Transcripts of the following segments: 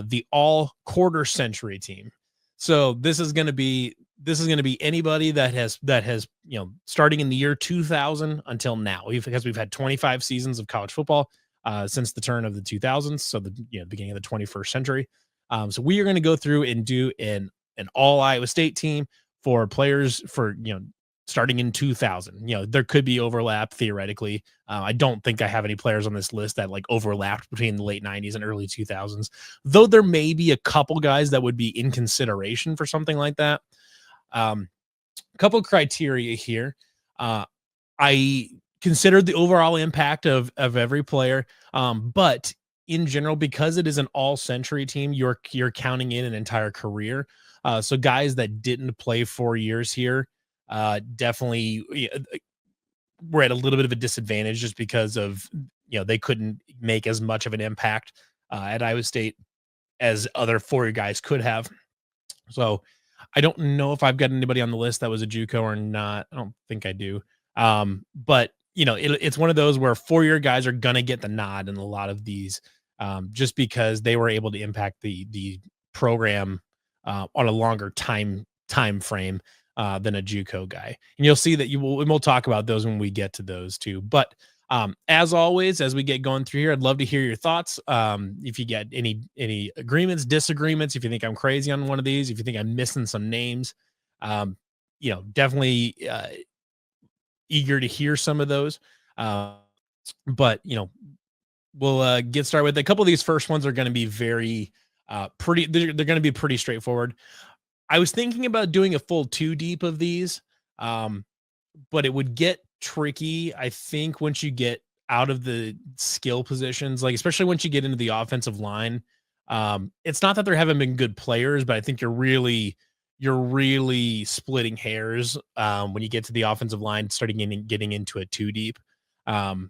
the all quarter century team. So this is going to be anybody that has starting in the year 2000 until now. Because we've had 25 seasons of college football since the turn of the 2000s, so the beginning of the 21st century. So we are going to go through and do an all Iowa State team for players for starting in 2000. There could be overlap theoretically. I don't think I have any players on this list that like overlapped between the late 90s and early 2000s, though there may be a couple guys that would be in consideration for something like that. A couple criteria here. I considered the overall impact of every player, but in general, because it is an all-century team, you're counting in an entire career. So guys that didn't play 4 years here definitely we're at a little bit of a disadvantage just because of they couldn't make as much of an impact at Iowa State as other 4-year guys could have. So I don't know if I've got anybody on the list that was a JUCO or not. I don't think I do. But it's one of those where 4-year guys are gonna get the nod in a lot of these, just because they were able to impact the program on a longer time frame than a JUCO guy. And you'll see that we'll talk about those when we get to those too. But as always, as we get going through here, I'd love to hear your thoughts. If you get any agreements, disagreements, if you think I'm crazy on one of these, if you think I'm missing some names, definitely eager to hear some of those. But we'll get started with a couple of these. First ones are going to be very pretty. They're going to be pretty straightforward. I was thinking about doing a full 2 deep of these, but it would get tricky, I think, once you get out of the skill positions, like especially once you get into the offensive line. It's not that there haven't been good players, but I think you're really splitting hairs when you get to the offensive line, getting into a 2 deep. And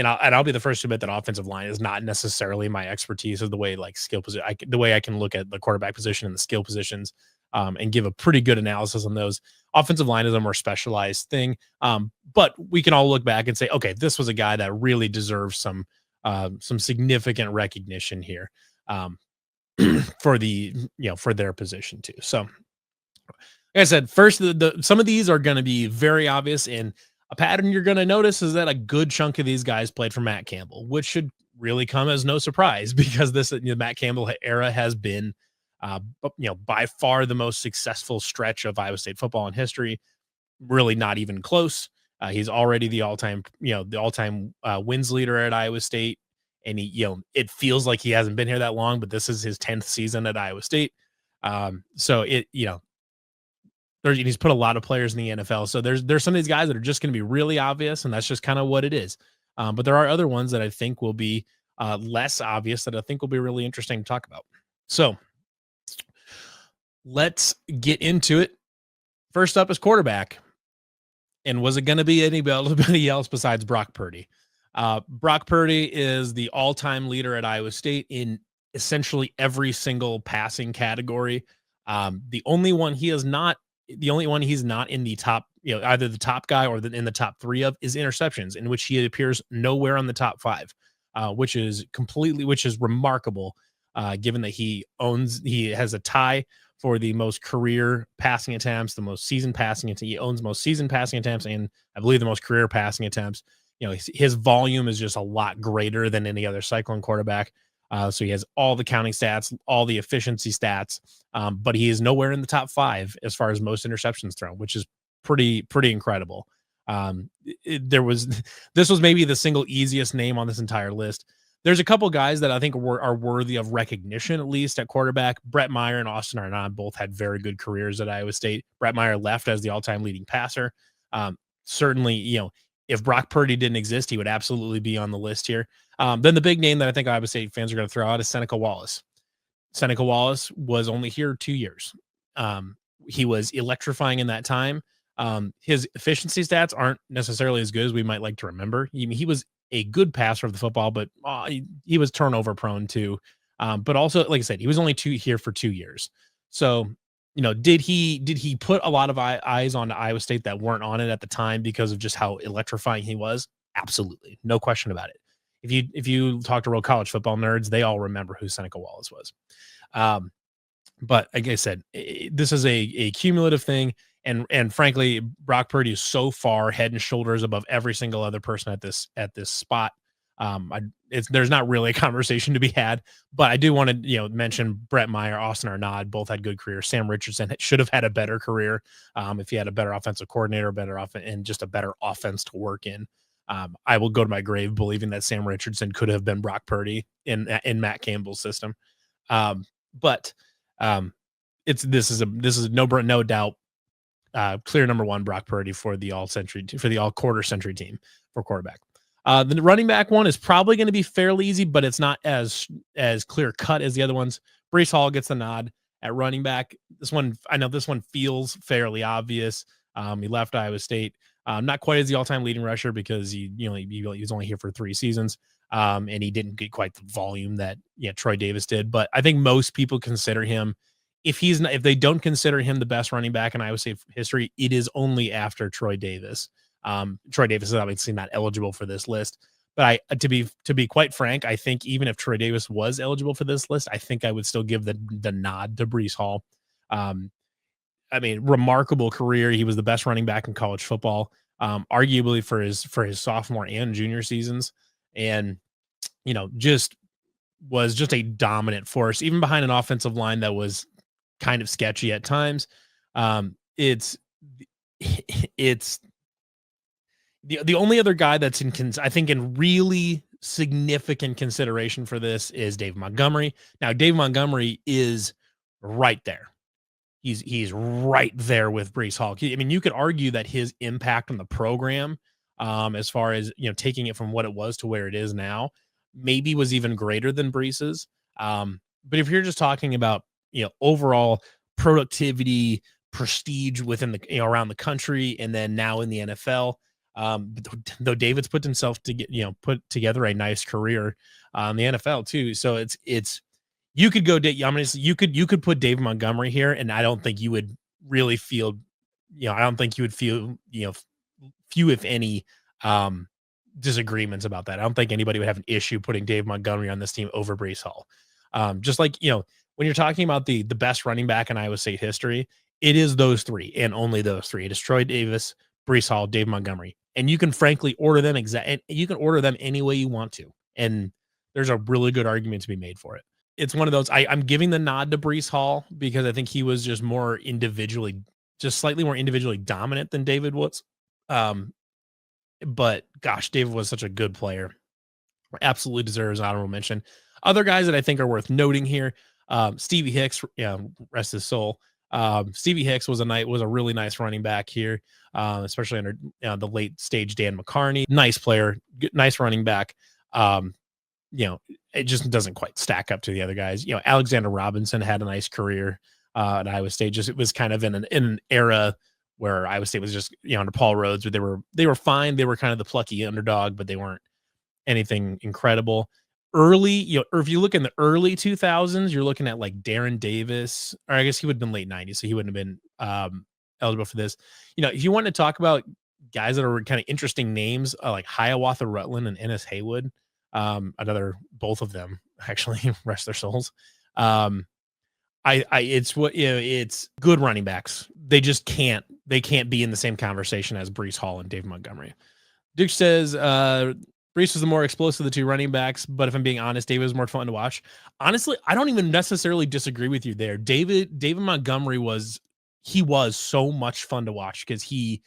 I'll be the first to admit that offensive line is not necessarily my expertise of the way like skill position, the way I can look at the quarterback position and the skill positions and give a pretty good analysis on those. Offensive line is a more specialized thing. But we can all look back and say, okay, this was a guy that really deserves some significant recognition here for for their position too. So like I said, first, some of these are going to be very obvious, and a pattern you're going to notice is that a good chunk of these guys played for Matt Campbell, which should really come as no surprise because this Matt Campbell era has been, by far the most successful stretch of Iowa State football in history. Really, not even close. He's already the all-time wins leader at Iowa State, and it feels like he hasn't been here that long, but this is his 10th season at Iowa State. So he's put a lot of players in the NFL. So there's some of these guys that are just going to be really obvious, and that's just kind of what it is. But there are other ones that I think will be less obvious that I think will be really interesting to talk about. So let's get into it. First up is quarterback. And was it going to be anybody else besides Brock Purdy? Brock Purdy is the all-time leader at Iowa State in essentially every single passing category. The only one he's not in the top, either the top guy or in the top 3 of is interceptions, in which he appears nowhere on the top 5, which is remarkable, given that he has a tie for the most career passing attempts, the most season passing attempts. He owns most season passing attempts, and I believe the most career passing attempts. His volume is just a lot greater than any other Cyclone quarterback. So he has all the counting stats, all the efficiency stats, but he is nowhere in the top 5 as far as most interceptions thrown, which is pretty incredible. This was maybe the single easiest name on this entire list. There's a couple guys that I think are worthy of recognition, at least at quarterback. Brett Meyer and Austin Arnon both had very good careers at Iowa State. Brett Meyer left as the all-time leading passer. Certainly, if Brock Purdy didn't exist, he would absolutely be on the list here. Then the big name that I think Iowa State fans are going to throw out is Seneca Wallace. Seneca Wallace was only here 2 years. He was electrifying in that time. His efficiency stats aren't necessarily as good as we might like to remember. He was a good passer of the football, but he was turnover prone too. But also, like I said, he was only here for 2 years. So, did he put a lot of eyes on Iowa State that weren't on it at the time because of just how electrifying he was? Absolutely. No question about it. if you talk to real college football nerds, they all remember who Seneca Wallace was. Um, but like I said, this is a cumulative thing, and frankly, Brock Purdy is so far head and shoulders above every single other person at this spot. There's not really a conversation to be had, but I do want to mention Brett Meyer, Austin Arnaud, both had good careers. Sam Richardson should have had a better career if he had a better offensive coordinator, better offense, and just a better offense to work in. I will go to my grave believing that Sam Richardson could have been Brock Purdy in Matt Campbell's system. But this is no doubt clear number one Brock Purdy for the all quarter century team for quarterback. The running back one is probably going to be fairly easy, but it's not as clear cut as the other ones. Breece Hall gets the nod at running back. I know this one feels fairly obvious. He left Iowa State. Not quite as the all-time leading rusher because he was only here for 3 seasons. And he didn't get quite the volume that Troy Davis did. But I think most people consider him, if they don't consider him the best running back in Iowa State history, it is only after Troy Davis. Troy Davis is obviously not eligible for this list. But to be quite frank, I think even if Troy Davis was eligible for this list, I think I would still give the nod to Breece Hall. I mean, remarkable career. He was the best running back in college football, arguably for his sophomore and junior seasons. And, just was just a dominant force, even behind an offensive line that was kind of sketchy at times. It's the only other guy that's I think in really significant consideration for this is Dave Montgomery. Now, Dave Montgomery is right there. He's right there with Breece Hall. I mean, you could argue that his impact on the program, as far as taking it from what it was to where it is now, maybe was even greater than Breece's. But if you're just talking about overall productivity, prestige within the around the country, and then now in the NFL, though David's put himself to put together a nice career in the NFL too. So it's. You could go. You could put Dave Montgomery here, and I don't think you would really feel. I don't think you would feel. Few if any disagreements about that. I don't think anybody would have an issue putting Dave Montgomery on this team over Breece Hall. Just like when you're talking about the best running back in Iowa State history, it is those 3 and only those 3. It is Troy Davis, Breece Hall, Dave Montgomery, and you can frankly order them you can order them any way you want to, and there's a really good argument to be made for it. It's one of those, I'm giving the nod to Breece Hall because I think he was just slightly more individually dominant than David was. But gosh, David was such a good player. Absolutely deserves honorable mention. Other guys that I think are worth noting here, Stevie Hicks, rest his soul. Stevie Hicks was a really nice running back here, especially under the late stage Dan McCarney. Nice player, nice running back. It just doesn't quite stack up to the other guys. Alexander Robinson had a nice career at Iowa State. It was kind of in an era where Iowa State was just under Paul Rhoads, where they were fine. They were kind of the plucky underdog, but they weren't anything incredible. Early, or if you look in the early 2000s, you're looking at like Darren Davis, or I guess he would have been late 90s, so he wouldn't have been eligible for this. If you want to talk about guys that are kind of interesting names, like Hiawatha Rutland and Ennis Haywood. Both of them actually rest their souls. It's good running backs. They can't be in the same conversation as Breece Hall and Dave Montgomery. Duke says, Breece was the more explosive of the 2 running backs, but if I'm being honest, David was more fun to watch. Honestly, I don't even necessarily disagree with you there. David Montgomery was so much fun to watch because he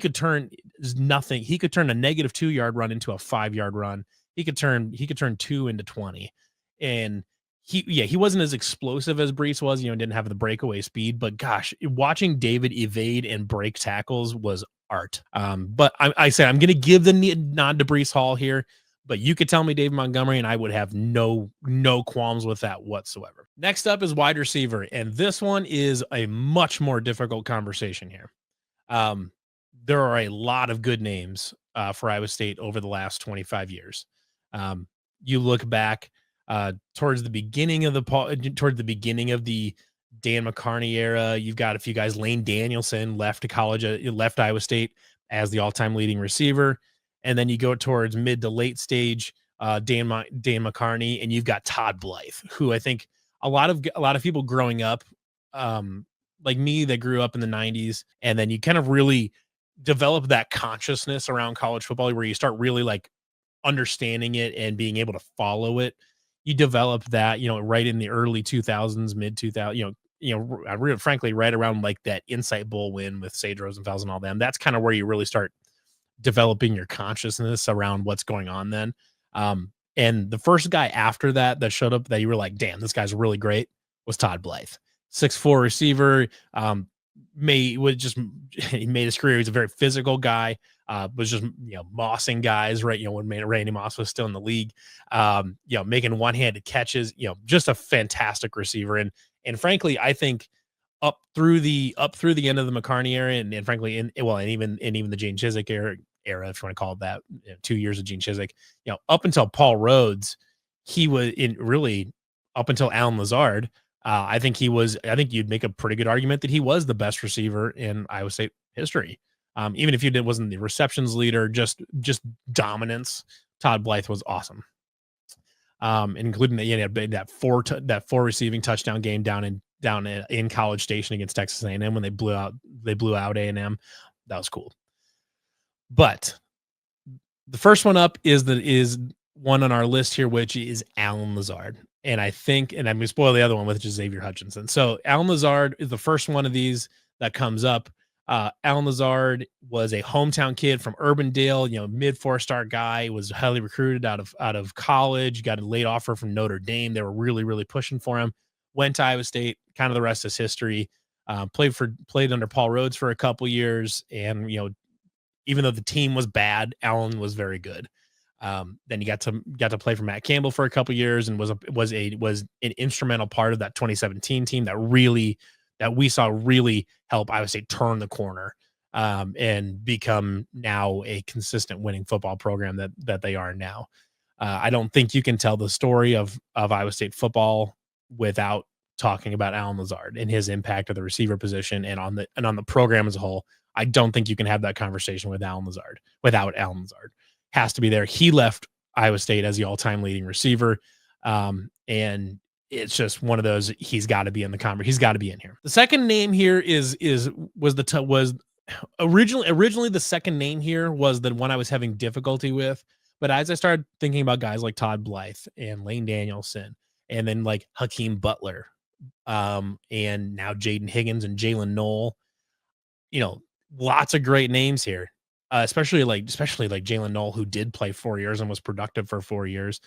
could turn nothing. He could turn a negative 2-yard run into a 5-yard run. He could turn 2 into 20, and he wasn't as explosive as Breece was, didn't have the breakaway speed, but gosh, watching David evade and break tackles was art. But I say I'm going to give the nod to Breece Hall here, but you could tell me Dave Montgomery and I would have no qualms with that whatsoever. Next up is wide receiver, and this one is a much more difficult conversation here. There are a lot of good names for Iowa State over the last 25 years. You look back towards the beginning of the Dan McCarney era. You've got a few guys. Lane Danielson left Iowa State as the all-time leading receiver, and then you go towards mid to late stage. Dan McCarney, and you've got Todd Blythe, who I think a lot of people growing up, um, like me, that grew up in the '90s, and then you kind of really develop that consciousness around college football where you start really like understanding it and being able to follow it. You develop that, right in the early 2000s, mid 2000, frankly, right around like that Insight Bowl win with Sage Rosenfels and all them. That's kind of where you really start developing your consciousness around what's going on then. And the first guy after that that showed up that you were like, damn, this guy's really great, was Todd Blythe. 6'4" receiver. He made his career. He's a very physical guy. Was just mossing guys, right? When Randy Moss was still in the league. Making one-handed catches. Just a fantastic receiver. And frankly, I think up through the end of the McCarney era, and frankly, and even the Gene Chizik era, if you want to call it that, 2 years of Gene Chizik, up until Paul Rhodes, he was in really up until Alan Lazard. I think you'd make a pretty good argument that he was the best receiver in Iowa State history. Even if wasn't the receptions leader, just dominance. Todd Blythe was awesome. Including that four receiving touchdown game down in College Station against Texas A&M when they blew out A&M. That was cool. But the first one up is one on our list here, which is Alan Lazard. And I'm going to spoil the other one, which is Xavier Hutchinson. So Alan Lazard is the first one of these that comes up. Alan Lazard was a hometown kid from Urbandale, mid 4-star guy, was highly recruited out of college, got a late offer from Notre Dame. They were really, really pushing for him. Went to Iowa State, kind of the rest is history. Played under Paul Rhodes for a couple years. And, even though the team was bad, Alan was very good. Then he got to play for Matt Campbell for a couple years and was an instrumental part of that 2017 team that we saw really help Iowa State turn the corner and become now a consistent winning football program that they are now. I don't think you can tell the story of Iowa State football without talking about Alan Lazard and his impact of the receiver position and on the program as a whole. I don't think you can have that conversation without Alan Lazard. Has to be there. He left Iowa State as the all-time leading receiver. And it's just one of those, he's got to be in the conversation. He's got to be in here. The second name here was originally the second name here was the one I was having difficulty with. But as I started thinking about guys like Todd Blythe and Lane Danielson, and then like Hakeem Butler, and now Jaden Higgins and Jalen Knoll, lots of great names here. Especially like Jalen Knoll, who did play 4 years and was productive for 4 years.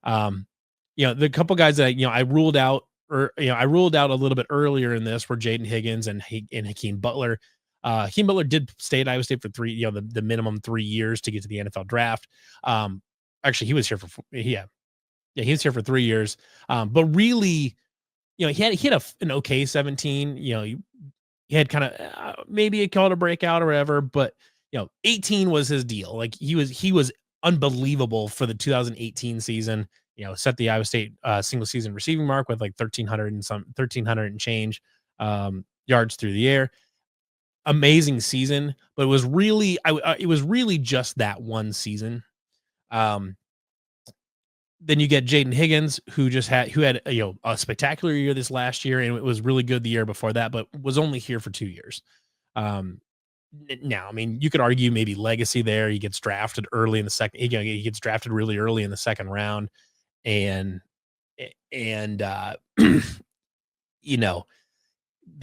The couple guys that I ruled out, I ruled out a little bit earlier in this were Jaden Higgins and Hakeem Butler. Hakeem Butler did stay at Iowa State for the minimum 3 years to get to the NFL draft. Actually, he was here for he was here for 3 years. But really, he had an okay 17. He had kind of maybe a call to breakout or whatever, but 18 was his deal. Like he was unbelievable for the 2018 season. Set the Iowa State single season receiving mark with like 1,300 and change yards through the air. Amazing season, but it was really just that one season. Then you get Jaden Higgins, who had a spectacular year this last year, and it was really good the year before that, but was only here for 2 years. Now, I mean, you could argue maybe legacy there. He gets drafted early in the second. He gets drafted really early in the second round, and they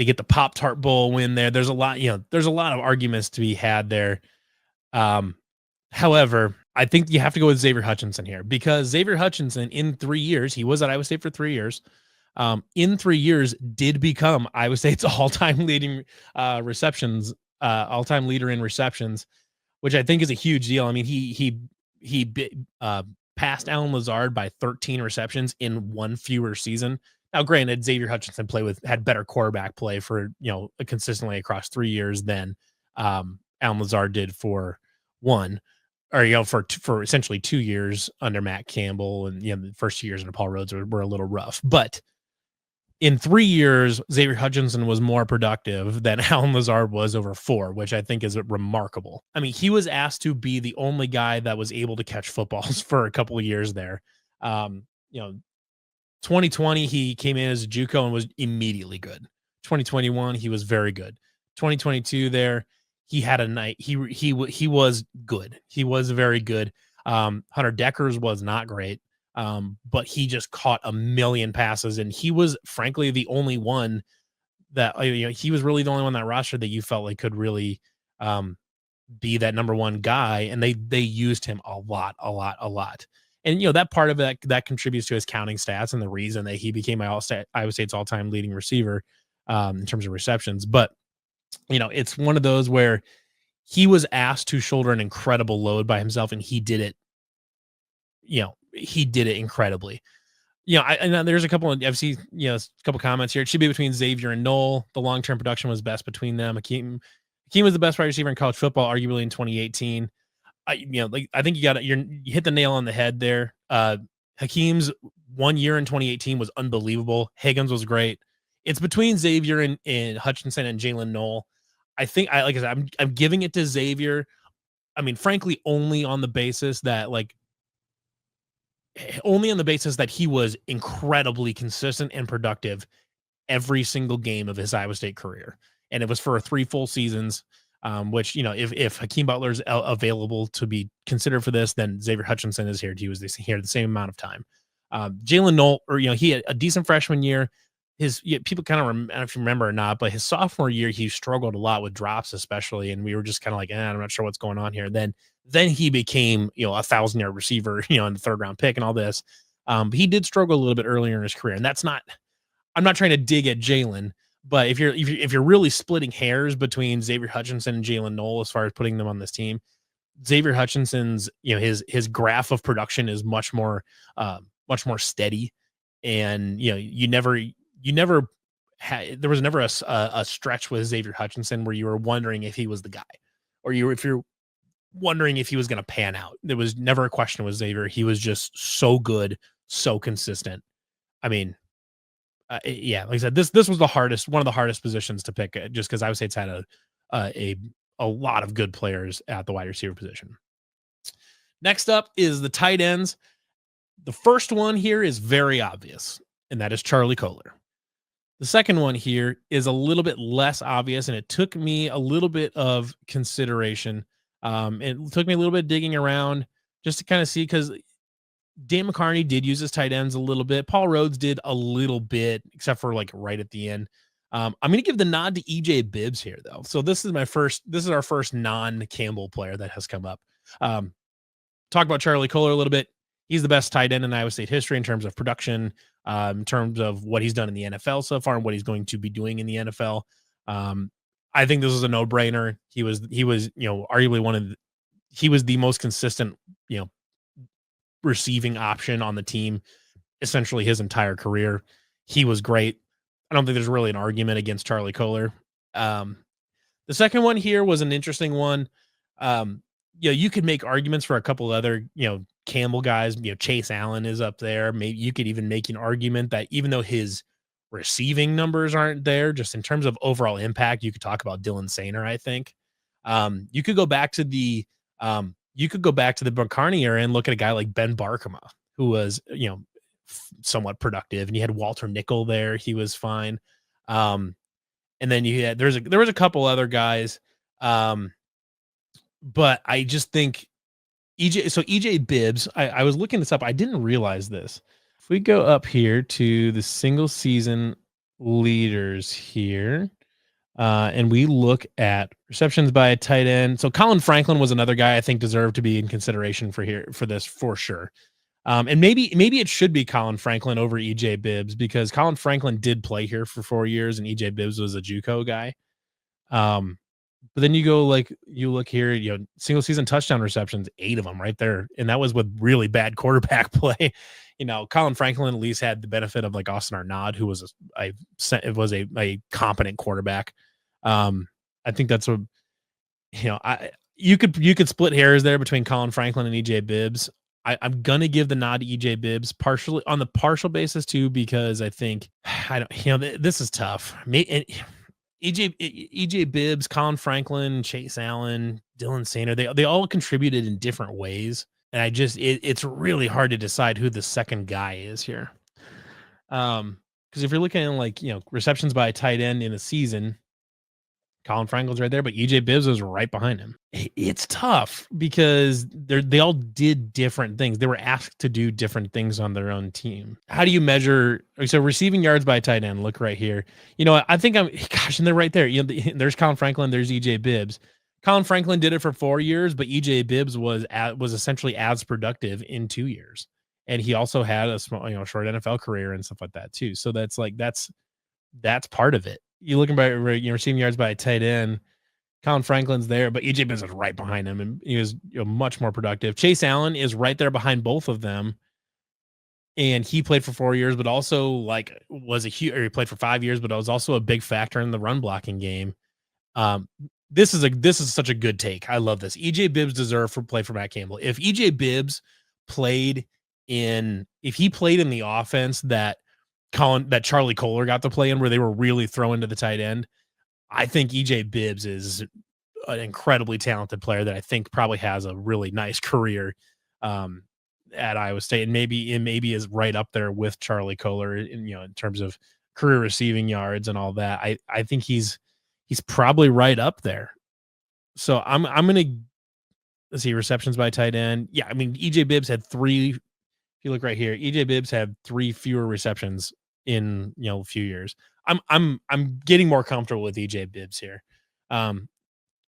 get the Pop-Tart Bowl win there. There's a lot of arguments to be had there. However, I think you have to go with Xavier Hutchinson here, because Xavier Hutchinson in 3 years, he was at Iowa State for 3 years. In 3 years, did become Iowa State's all-time leading receptions. All-time leader in receptions, which I think is a huge deal. I mean, he passed Alan Lazard by 13 receptions in one fewer season. Now, granted, Xavier Hutchinson had better quarterback play for consistently across 3 years than Alan Lazard did for for essentially 2 years under Matt Campbell, and the first 2 years under Paul Rhodes were a little rough, but in 3 years, Xavier Hutchinson was more productive than Allen Lazard was over 4, which I think is remarkable. I mean, he was asked to be the only guy that was able to catch footballs for a couple of years there. You know, 2020, he came in as a JUCO and was immediately good. 2021, he was very good. 2022 there, he had a night. He was good. He was very good. Hunter Deckers was not great. But he just caught a million passes, and he was frankly the only one that he was really the only one that roster that you felt like could really be that number one guy, and they used him a lot. And that part of that contributes to his counting stats and the reason that he became Iowa State's all-time leading receiver in terms of receptions. But it's one of those where he was asked to shoulder an incredible load by himself, and he did it. He did it incredibly. I know there's a couple of I've seen a couple comments here. It should be between Xavier and Noel. The long-term production was best between them. Hakeem was the best wide receiver in college football, arguably in 2018. I think you hit the nail on the head there. Hakeem's 1 year in 2018 was unbelievable. Higgins was great. It's between Xavier and Hutchinson and Jalen Noel. I think like I said, I'm giving it to Xavier. I mean, frankly, only on the basis that he was incredibly consistent and productive every single game of his Iowa State career. And it was for 3 full seasons, which, if Hakeem Butler is available to be considered for this, then Xavier Hutchinson is here. He was here the same amount of time. Jalen Noel, he had a decent freshman year. People kind of, I don't know if you remember or not, but his sophomore year, he struggled a lot with drops, especially. And we were just kind of like, I'm not sure what's going on here. Then he became, a 1,000-yard receiver, in the 3rd round pick and all this. But he did struggle a little bit earlier in his career. And I'm not trying to dig at Jalen, but if you're really splitting hairs between Xavier Hutchinson and Jalen Noel, as far as putting them on this team, Xavier Hutchinson's, his graph of production is much more steady. And, there was never a stretch with Xavier Hutchinson where you were wondering if he was the guy, or if you're wondering if he was going to pan out. There was never a question with Xavier. He was just so good, so consistent. I mean, like I said, this was one of the hardest positions to pick, just because Iowa State's had a lot of good players at the wide receiver position. Next up is the tight ends. The first one here is very obvious, and that is Charlie Kolar. The second one here is a little bit less obvious, and it took me a little bit of consideration. It took me a little bit of digging around just to kind of see, because Dan McCarney did use his tight ends a little bit. Paul Rhodes did a little bit, except for right at the end. I'm going to give the nod to EJ Bibbs here, though. So this is our first non-Campbell player that has come up. Talk about Charlie Kolar a little bit. He's the best tight end in Iowa State history in terms of production, in terms of what he's done in the NFL so far and what he's going to be doing in the NFL. I think this is a no-brainer. He was arguably he was the most consistent, receiving option on the team essentially his entire career. He was great. I don't think there's really an argument against Charlie Kolar. The second one here was an interesting one. You could make arguments for a couple other, Campbell guys. Chase Allen is up there. Maybe you could even make an argument that even though his receiving numbers aren't there, just in terms of overall impact, you could talk about Dylan Sainer. I think you could go back to the McCarney era and look at a guy like Ben Barkema, who was somewhat productive, and you had Walter Nickel there. He was fine. And then there was a couple other guys. But I just think EJ Bibbs, I was looking this up. I didn't realize this. If we go up here to the single season leaders here, and we look at receptions by a tight end. So Colin Franklin was another guy I think deserved to be in consideration for this for sure. And maybe it should be Colin Franklin over EJ Bibbs, because Colin Franklin did play here for 4 years and EJ Bibbs was a JUCO guy. But then you look here, single season touchdown receptions, 8 of them right there. And that was with really bad quarterback play. Colin Franklin at least had the benefit of Austin Arnaud, who was a competent quarterback. I think that's you could split hairs there between Colin Franklin and EJ Bibbs. I'm gonna give the nod to EJ Bibbs partially on the partial basis too, because I think I don't, this is tough. EJ Bibbs, Colin Franklin, Chase Allen, Dylan Sander, they all contributed in different ways. And it's really hard to decide who the second guy is here. Because if you're looking at like, receptions by a tight end in a season, Colin Franklin's right there, but EJ Bibbs was right behind him. It's tough because they all did different things. They were asked to do different things on their own team. How do you measure? So receiving yards by a tight end, look right here. I think and they're right there. There's Colin Franklin, there's EJ Bibbs. Colin Franklin did it for 4 years, but EJ Bibbs was essentially as productive in 2 years. And he also had a small, short NFL career and stuff like that too. So that's part of it. You looking by receiving yards by a tight end. Colin Franklin's there, but EJ Bibbs is right behind him, and he was much more productive. Chase Allen is right there behind both of them, and he played for 4 years, but also he played for 5 years, but was also a big factor in the run blocking game. This is such a good take. I love this. EJ Bibbs deserved for play for Matt Campbell. If EJ Bibbs played in the offense that Charlie Kolar got to play in, where they were really throwing to the tight end, I think EJ Bibbs is an incredibly talented player that I think probably has a really nice career at Iowa State, and maybe is right up there with Charlie Kolar in terms of career receiving yards and all that. I think he's probably right up there. So I'm gonna, let's see, receptions by tight end. Yeah, I mean EJ Bibbs had 3. If you look right here, EJ Bibbs had 3 fewer receptions in a few years. I'm getting more comfortable with EJ Bibbs here.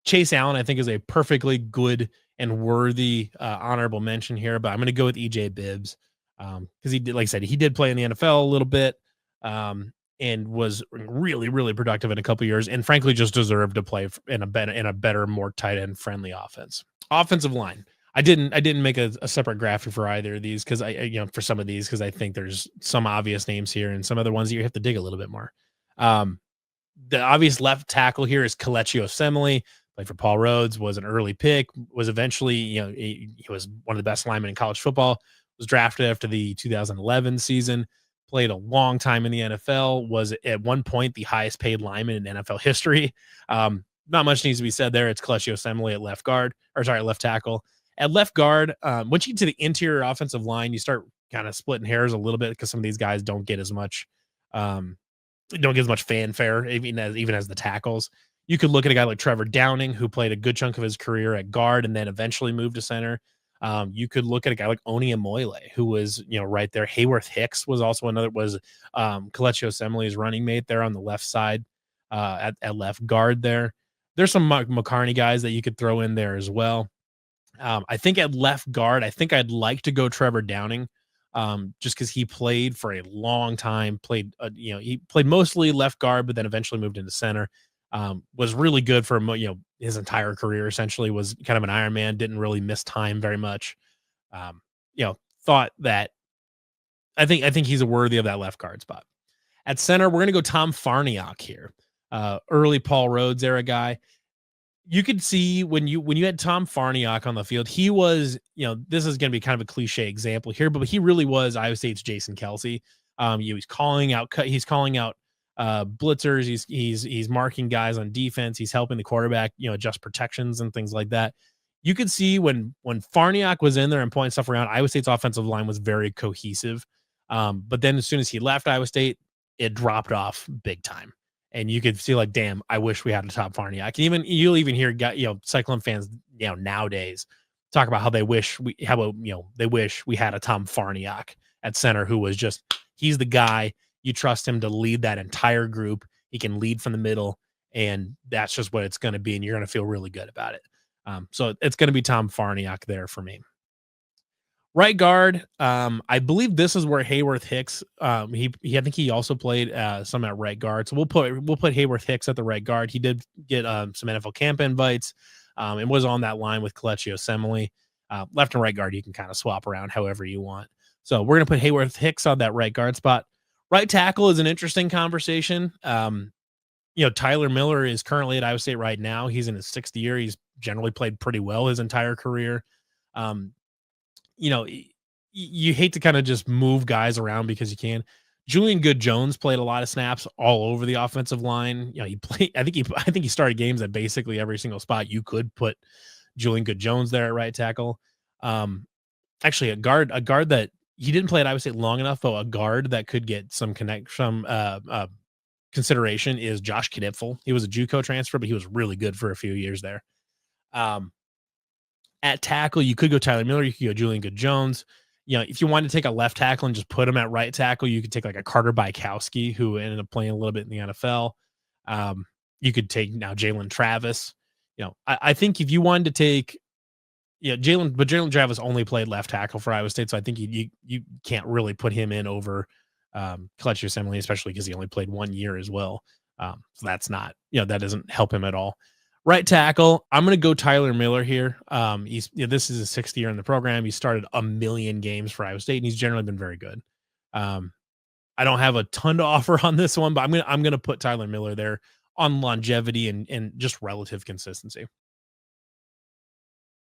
Chase Allen, I think, is a perfectly good and worthy honorable mention here, but I'm going to go with EJ Bibbs because he did, like I said, he did play in the NFL a little bit and was really, really productive in a couple years, and frankly, just deserved to play in a better, more tight end friendly offense. Offensive line. I didn't make a separate graphic for either of these because for some of these, because I think there's some obvious names here and some other ones that you have to dig a little bit more. The obvious left tackle here is Kelechi Osemele, played for Paul Rhodes, was an early pick, was eventually, he was one of the best linemen in college football, was drafted after the 2011 season, played a long time in the NFL, was at one point the highest paid lineman in NFL history. Not much needs to be said there. It's Kelechi Osemele at left tackle. At left guard, once you get to the interior offensive line, you start kind of splitting hairs a little bit because some of these guys don't get as much fanfare, even as the tackles. You could look at a guy like Trevor Downing, who played a good chunk of his career at guard and then eventually moved to center. You could look at a guy like Oni Amoyle, who was right there. Hayworth Hicks was also another, was Kelechi Osemele's running mate there on the left side at left guard there. There's some McCarney guys that you could throw in there as well. I think at left guard, I think I'd like to go Trevor Downing, just because he played for a long time. He played mostly left guard, but then eventually moved into center. Was really good for his entire career. Essentially, was kind of an Iron Man. Didn't really miss time very much. Thought that I think he's worthy of that left guard spot. At center, we're gonna go Tom Farniok here, early Paul Rhodes era guy. You could see when you had Tom Farniok on the field, he was, this is going to be kind of a cliche example here, but he really was Iowa State's Jason Kelce. He's calling out blitzers. He's marking guys on defense. He's helping the quarterback, adjust protections and things like that. You could see when Farniok was in there and pointing stuff around, Iowa State's offensive line was very cohesive. But then as soon as he left Iowa State, it dropped off big time. And you could see like, damn, I wish we had a Tom Farniok. You'll even hear Cyclone fans, nowadays talk about how they wish we had a Tom Farniok at center, who was just, he's the guy. You trust him to lead that entire group. He can lead from the middle, and that's just what it's going to be. And you're going to feel really good about it. So it's going to be Tom Farniok there for me. Right guard, I believe this is where Hayworth Hicks. I think he also played some at right guard. So we'll put Hayworth Hicks at the right guard. He did get some NFL camp invites, and was on that line with Kelechi Osemele. Left and right guard, you can kind of swap around however you want. So we're gonna put Hayworth Hicks on that right guard spot. Right tackle is an interesting conversation. Tyler Miller is currently at Iowa State right now. He's in his 6th year. He's generally played pretty well his entire career. you know, you hate to kind of just move guys around because you can. Julian Good Jones played a lot of snaps all over the offensive line. You know, he played. I think he started games at basically every single spot you could put Julian Good Jones there at right tackle. Um, Actually, a guard that he didn't play at Iowa State long enough, but a guard that could get some consideration is Josh Knipfel. He was a JUCO transfer, but he was really good for a few years there. Um, at tackle, you could go Tyler Miller, you could go Julian Good Jones. You know, if you wanted to take a left tackle and just put him at right tackle, you could take like a Carter Bykowski, who ended up playing a little bit in the NFL. Um, you could take now Jalen Travis. You know, I think if you wanted to take, yeah, Jalen Travis only played left tackle for Iowa State, so I think you can't really put him in over Clutch Assembly, especially because he only played 1 year as well. So that's not, that doesn't help him at all. Right tackle, I'm going to go Tyler Miller here. This is his 6th year in the program. He started a million games for Iowa State, and he's generally been very good. I don't have a ton to offer on this one, but I'm gonna put Tyler Miller there on longevity and just relative consistency.